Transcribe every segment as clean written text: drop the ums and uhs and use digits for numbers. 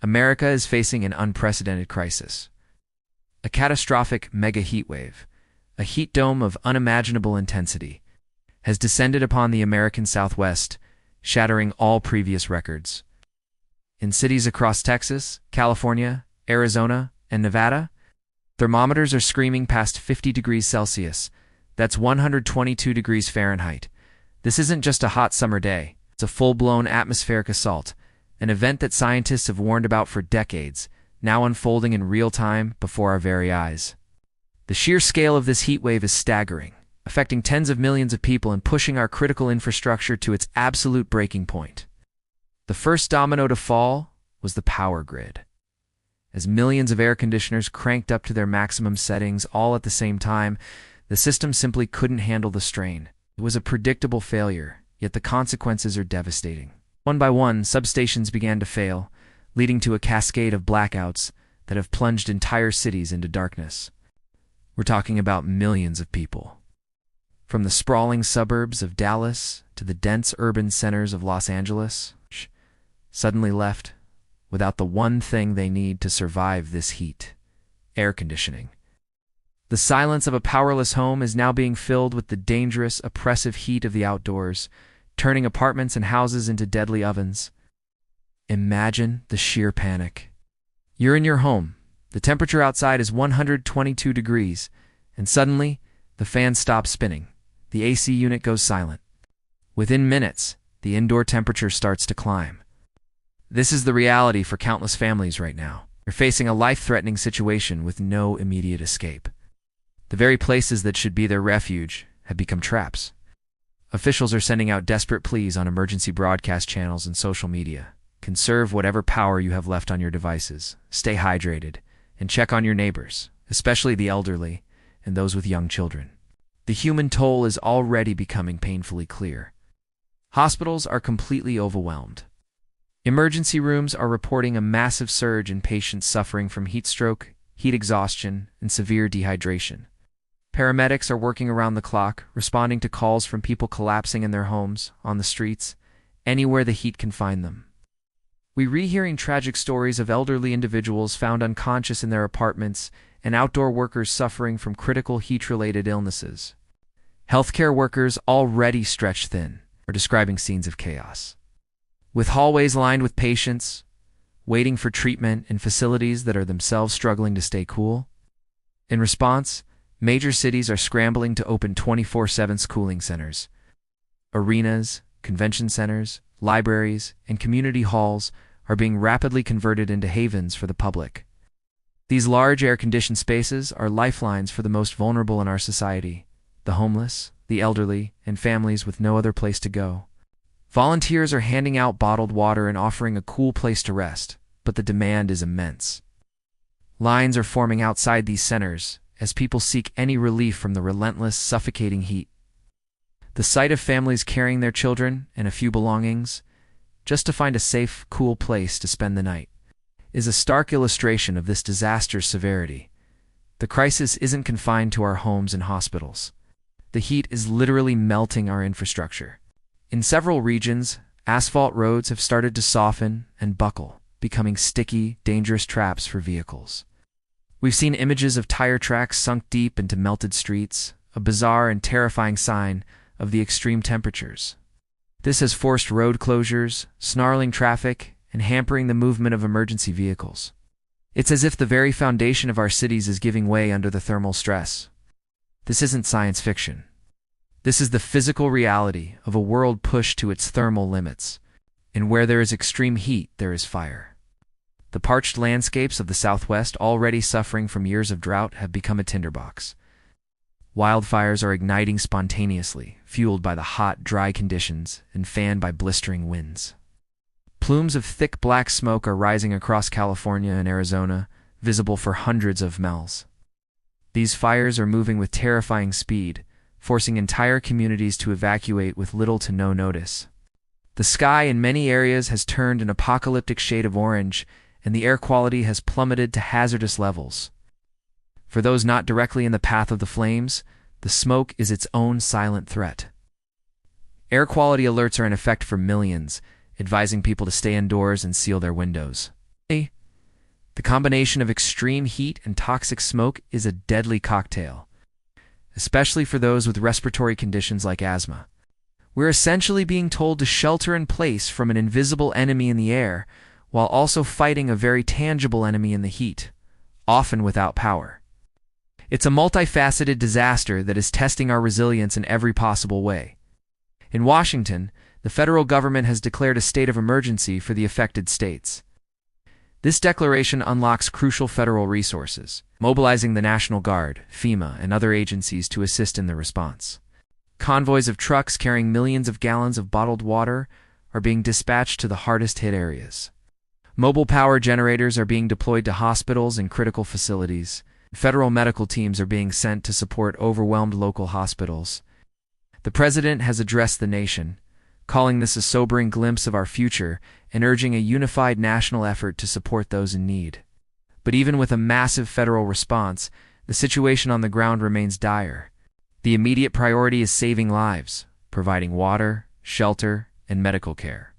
America is facing an unprecedented crisis. A catastrophic mega heat wave, a heat dome of unimaginable intensity, has descended upon the American Southwest, shattering all previous records. In cities across Texas, California, Arizona, and Nevada, thermometers are screaming past 50 degrees Celsius. That's 122 degrees Fahrenheit. This isn't just a hot summer day. It's a full-blown atmospheric assault, an event that scientists have warned about for decades, now unfolding in real time before our very eyes. The sheer scale of this heat wave is staggering, affecting tens of millions of people and pushing our critical infrastructure to its absolute breaking point. The first domino to fall was the power grid. As millions of air conditioners cranked up to their maximum settings all at the same time, the system simply couldn't handle the strain. It was a predictable failure, yet the consequences are devastating. One by one, substations began to fail, leading to a cascade of blackouts that have plunged entire cities into darkness. We're talking about millions of people. From the sprawling suburbs of Dallas to the dense urban centers of Los Angeles, suddenly left without the one thing they need to survive this heat: air conditioning. The silence of a powerless home is now being filled with the dangerous, oppressive heat of the outdoors, turning apartments and houses into deadly ovens. Imagine the sheer panic. You're in your home, the temperature outside is 122 degrees, and suddenly, the fan stops spinning. The AC unit goes silent. Within minutes, the indoor temperature starts to climb. This is the reality for countless families right now. They're facing a life-threatening situation with no immediate escape. The very places that should be their refuge have become traps. Officials are sending out desperate pleas on emergency broadcast channels and social media. Conserve whatever power you have left on your devices, stay hydrated, and check on your neighbors, especially the elderly and those with young children. The human toll is already becoming painfully clear. Hospitals are completely overwhelmed. Emergency rooms are reporting a massive surge in patients suffering from heat stroke, heat exhaustion, and severe dehydration. Paramedics are working around the clock, responding to calls from people collapsing in their homes, on the streets, anywhere the heat can find them. We're rehearing tragic stories of elderly individuals found unconscious in their apartments and outdoor workers suffering from critical heat-related illnesses. Healthcare workers, already stretched thin, are describing scenes of chaos. With hallways lined with patients, waiting for treatment in facilities that are themselves struggling to stay cool. In response, major cities are scrambling to open 24/7 cooling centers. Arenas, convention centers, libraries, and community halls are being rapidly converted into havens for the public. These large air-conditioned spaces are lifelines for the most vulnerable in our society: the homeless, the elderly, and families with no other place to go. Volunteers are handing out bottled water and offering a cool place to rest, but the demand is immense. Lines are forming outside these centers as people seek any relief from the relentless, suffocating heat. The sight of families carrying their children and a few belongings, just to find a safe, cool place to spend the night, is a stark illustration of this disaster's severity. The crisis isn't confined to our homes and hospitals. The heat is literally melting our infrastructure. In several regions, asphalt roads have started to soften and buckle, becoming sticky, dangerous traps for vehicles. We've seen images of tire tracks sunk deep into melted streets, a bizarre and terrifying sign of the extreme temperatures. This has forced road closures, snarling traffic, and hampering the movement of emergency vehicles. It's as if the very foundation of our cities is giving way under the thermal stress. This isn't science fiction. This is the physical reality of a world pushed to its thermal limits. And where there is extreme heat, there is fire. The parched landscapes of the Southwest, already suffering from years of drought, have become a tinderbox. Wildfires are igniting spontaneously, fueled by the hot, dry conditions and fanned by blistering winds. Plumes of thick black smoke are rising across California and Arizona, visible for hundreds of miles. These fires are moving with terrifying speed, forcing entire communities to evacuate with little to no notice. The sky in many areas has turned an apocalyptic shade of orange, and the air quality has plummeted to hazardous levels. For those not directly in the path of the flames, the smoke is its own silent threat. Air quality alerts are in effect for millions, advising people to stay indoors and seal their windows. The combination of extreme heat and toxic smoke is a deadly cocktail, especially for those with respiratory conditions like asthma. We're essentially being told to shelter in place from an invisible enemy in the air, while also fighting a very tangible enemy in the heat, often without power. It's a multifaceted disaster that is testing our resilience in every possible way. In Washington, the federal government has declared a state of emergency for the affected states. This declaration unlocks crucial federal resources, mobilizing the National Guard, FEMA, and other agencies to assist in the response. Convoys of trucks carrying millions of gallons of bottled water are being dispatched to the hardest-hit areas. Mobile power generators are being deployed to hospitals and critical facilities. Federal medical teams are being sent to support overwhelmed local hospitals. The president has addressed the nation, calling this a sobering glimpse of our future and urging a unified national effort to support those in need. But even with a massive federal response, the situation on the ground remains dire. The immediate priority is saving lives, providing water, shelter, and medical care.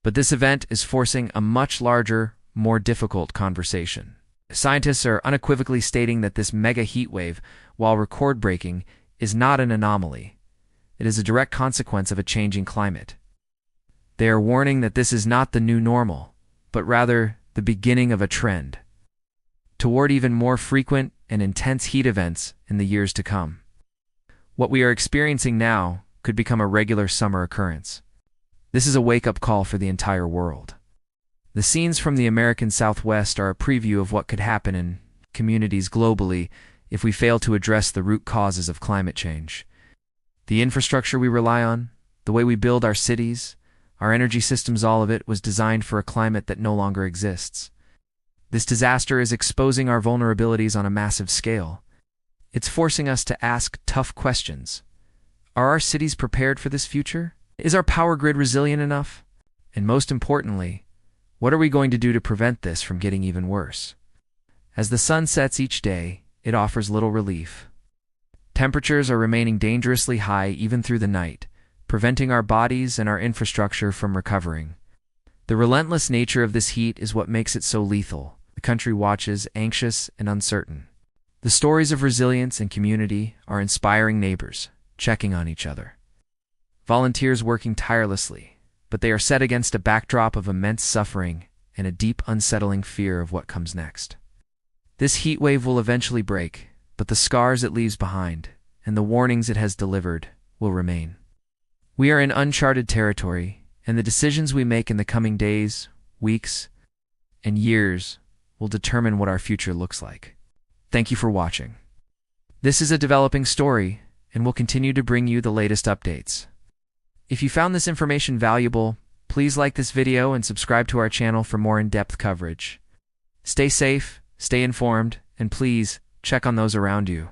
But this event is forcing a much larger, more difficult conversation. Scientists are unequivocally stating that this mega heat wave, while record-breaking, is not an anomaly. It is a direct consequence of a changing climate. They are warning that this is not the new normal, but rather the beginning of a trend toward even more frequent and intense heat events in the years to come. What we are experiencing now could become a regular summer occurrence. This is a wake-up call for the entire world. The scenes from the American Southwest are a preview of what could happen in communities globally if we fail to address the root causes of climate change. The infrastructure we rely on, the way we build our cities, our energy systems, all of it was designed for a climate that no longer exists. This disaster is exposing our vulnerabilities on a massive scale. It's forcing us to ask tough questions. Are our cities prepared for this future? Is our power grid resilient enough? And most importantly, what are we going to do to prevent this from getting even worse? As the sun sets each day, it offers little relief. Temperatures are remaining dangerously high even through the night, preventing our bodies and our infrastructure from recovering. The relentless nature of this heat is what makes it so lethal. The country watches, anxious and uncertain. The stories of resilience and community are inspiring neighbors, checking on each other. Volunteers working tirelessly, but they are set against a backdrop of immense suffering and a deep, unsettling fear of what comes next. This heat wave will eventually break, but the scars it leaves behind and the warnings it has delivered will remain. We are in uncharted territory, and the decisions we make in the coming days, weeks, and years will determine what our future looks like. Thank you for watching. This is a developing story, and we'll continue to bring you the latest updates. If you found this information valuable, please like this video and subscribe to our channel for more in-depth coverage. Stay safe, stay informed, and please check on those around you.